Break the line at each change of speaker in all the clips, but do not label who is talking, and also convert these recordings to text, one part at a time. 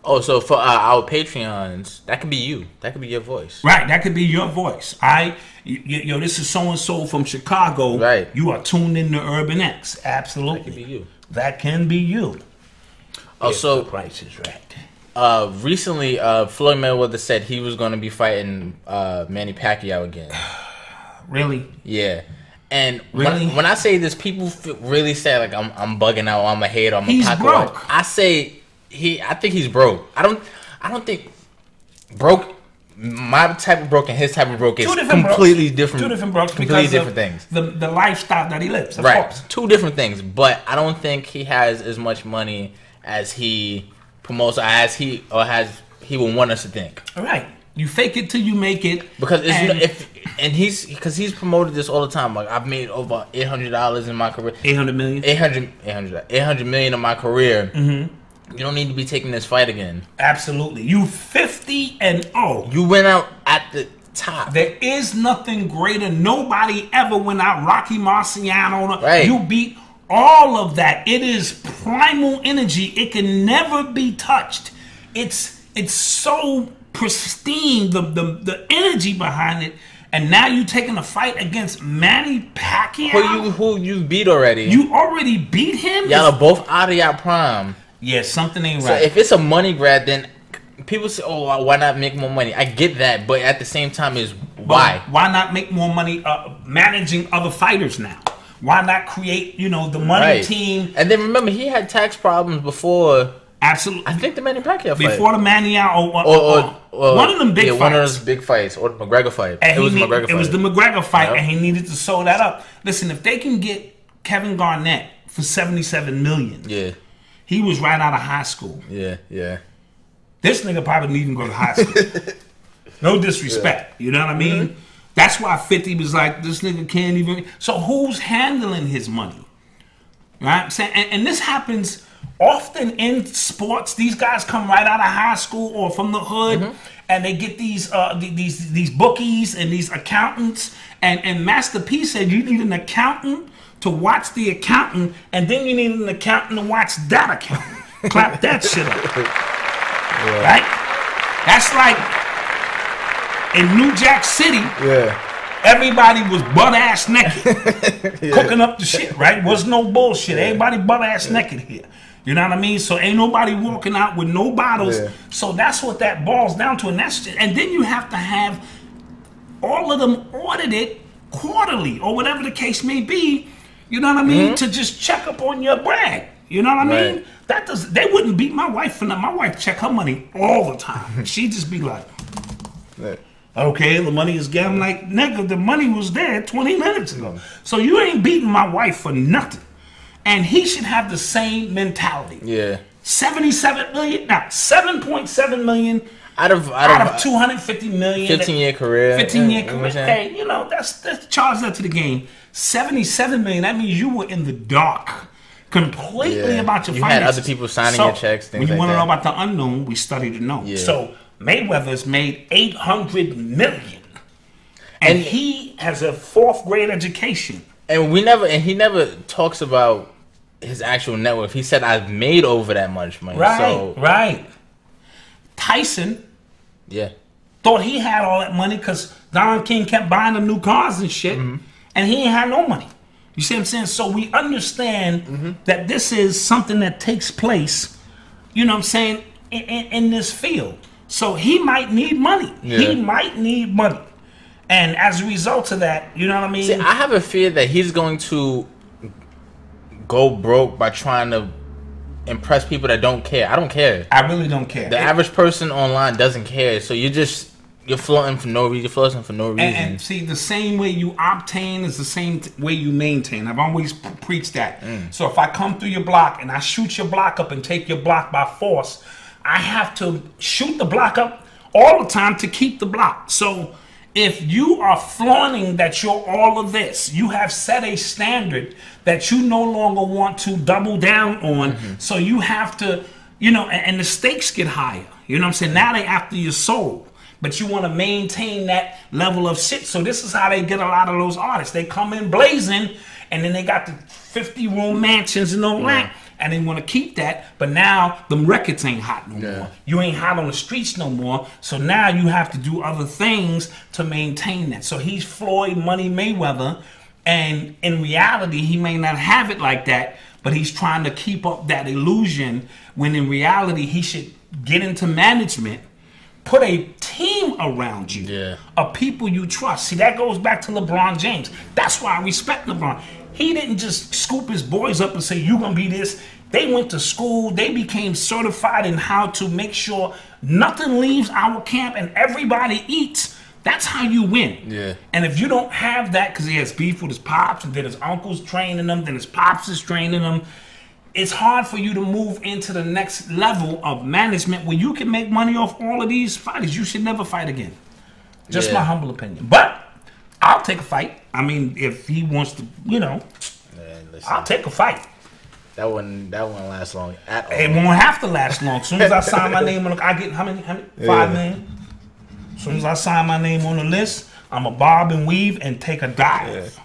Oh, so for our Patreons, that could be you. That could be your voice.
Right, that could be your voice. Yo, this is so-and-so from Chicago.
Right.
You are tuned in to Urban X. Absolutely.
That could be you.
That can be you.
Oh, so
the price is right.
Recently, Floyd Mayweather said he was going to be fighting Manny Pacquiao again.
Really?
Yeah. And
Really?
when I say this, people really say like I'm bugging out, or I'm a hater, I'm
He's
a Pacquiao.
broke.
I say I think he's broke. I don't think broke. My type of broke and his type of broke is completely different.
Two different brokes.
Completely different things.
The lifestyle that he lives. Of
right.
course.
Two different things. But I don't think he has as much money as he promotes, he will want us to think.
All right. You fake it till you make it.
Because he's promoted this all the time. Like I've made over $800 in my career.
800 million.
800 million in my career.
Mm-hmm.
You don't need to be taking this fight again.
Absolutely. You 50-0.
You went out at the top.
There is nothing greater. Nobody ever went out. Rocky Marciano.
Right.
You beat all of that. It is primal energy. It can never be touched. It's so pristine. The energy behind it. And now you taking a fight against Manny Pacquiao.
Who you beat already.
You already beat him?
Y'all are both out of your prime.
Yeah, something ain't right.
So if it's a money grab, then people say, "Oh, why not make more money?" I get that, but at the same time, is why?
But why not make more money managing other fighters now? Why not create, the money team?
And then remember, he had tax problems before.
Absolutely.
I think the Manny Pacquiao fight.
Before the Manny or one of them big fights.
One of those big fights, or the McGregor fight.
It was the McGregor fight,
Yep.
and he needed to sew that up. Listen, if they can get Kevin Garnett for $77 million,
yeah.
He was right out of high school.
Yeah.
This nigga probably didn't even go to high school. No disrespect. Yeah. You know what I mean? Mm-hmm. That's why 50 was like, this nigga can't even. So who's handling his money? Right? I'm saying, and this happens often in sports. These guys come right out of high school or from the hood, mm-hmm. and they get these bookies and these accountants. And Master P said you need an accountant to watch the accountant, and then you need an accountant to watch that accountant. Clap that shit up. Yeah. Right? That's like in New Jack City, everybody was butt-ass naked, cooking up the shit, right? Was no bullshit. Everybody butt-ass naked here. You know what I mean? So ain't nobody walking out with no bottles. Yeah. So that's what that boils down to. And then you have to have all of them audited quarterly or whatever the case may be. You know what I mean? Mm-hmm. To just check up on your brag. You know what I mean? They wouldn't beat my wife for nothing. My wife check her money all the time. She'd just be like, okay, the money is gone. I'm like, nigga, the money was there 20 minutes ago. So you ain't beating my wife for nothing. And he should have the same mentality. Yeah. 77 million, now 7.7 million out of 250 million.
15-year career.
15-year career. Hey, that's charge that to the game. 77 million, that means you were in the dark completely about your finances. You had
other people signing your checks, things
when you
want
to know about the unknown, we study the known. Yeah. So Mayweather's made 800 million. And he has a 4th grade education.
And he never talks about his actual net worth. He said, I've made over that much money.
Right. Tyson thought he had all that money because Don King kept buying him new cars and shit. Mm-hmm. And he ain't had no money. You see what I'm saying? So we understand that this is something that takes place, you know what I'm saying, in this field. So he might need money. Yeah. He might need money. And as a result of that, you know what I mean?
See, I have a fear that he's going to go broke by trying to impress people that don't care. I don't care.
I really don't care.
The average person online doesn't care. So you're floating for no reason. You're floating for no reason.
And see, the same way you obtain is the same way you maintain. I've always preached that. So if I come through your block and I shoot your block up and take your block by force, I have to shoot the block up all the time to keep the block. So if you are flaunting that you're all of this, you have set a standard that you no longer want to double down on. So you have to, and the stakes get higher. You know what I'm saying? Now they after your soul. But you want to maintain that level of shit. So this is how they get a lot of those artists. They come in blazing And then they got the 50-room mansions and all that. And they want to keep that, but now them records ain't hot no more. You ain't hot on the streets no more. So now you have to do other things to maintain that. So he's Floyd Money Mayweather, and in reality, he may not have it like that, but he's trying to keep up that illusion when in reality, he should get into management, put a team around you of people you trust. See, that goes back to LeBron James. That's why I respect LeBron. He didn't just scoop his boys up and say, you're going to be this. They went to school. They became certified in how to make sure nothing leaves our camp and everybody eats. That's how you win. Yeah. And if you don't have that, because he has beef with his pops, and then his uncle's training them, then his pops is training them, it's hard for you to move into the next level of management where you can make money off all of these fighters. You should never fight again. Just my humble opinion. But I'll take a fight. I mean, if he wants to, you know, I'll take a fight.
That wouldn't last long at all.
It won't have to last long. As soon as I sign my name on the, I get how many? 5 million. As soon as I sign my name on the list, I'm a bob and weave and take a dive.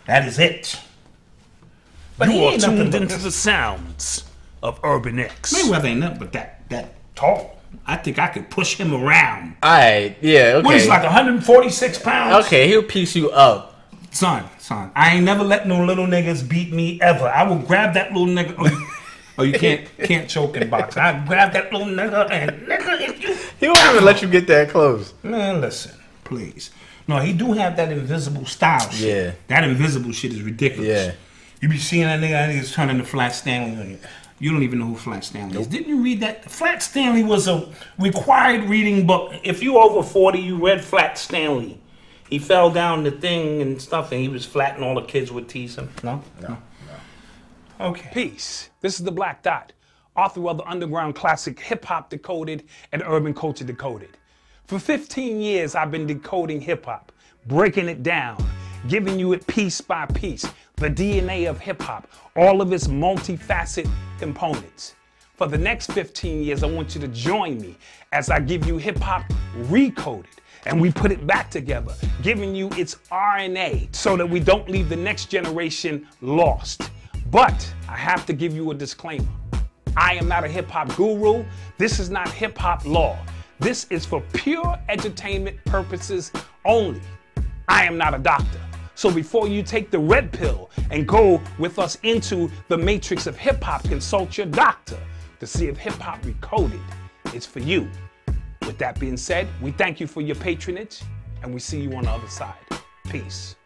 That is it. But
you are tuned into the sounds of Urban X.
Mayweather ain't nothing but that tall. I think I could push him around.
Alright, yeah, okay.
What is like 146 pounds?
Okay, he'll piece you up.
Son, I ain't never let no little niggas beat me ever. I will grab that little nigga. Oh, you can't choke in boxing. I grab that little nigga and if you.
He won't even let you get that close.
Man, listen, please. No, he do have that invisible style shit. Yeah. That invisible shit is ridiculous. Yeah. You be seeing that nigga's turning to Flat Stanley. You don't even know who Flat Stanley is. Didn't you read that? Flat Stanley was a required reading book. If you over 40, you read Flat Stanley. He fell down the thing and stuff, and he was flat, and all the kids would tease him. No. Okay.
Peace. This is the Black Dot, author of the underground classic Hip Hop Decoded and Urban Culture Decoded. For 15 years, I've been decoding hip hop, breaking it down, giving you it piece by piece, the DNA of hip hop, all of its multifaceted components. For the next 15 years, I want you to join me as I give you hip hop recoded, and we put it back together, giving you its RNA so that we don't leave the next generation lost. But I have to give you a disclaimer. I am not a hip hop guru. This is not hip hop law. This is for pure entertainment purposes only. I am not a doctor. So before you take the red pill and go with us into the matrix of hip hop, consult your doctor to see if hip hop recoded is for you. With that being said, we thank you for your patronage and we see you on the other side. Peace.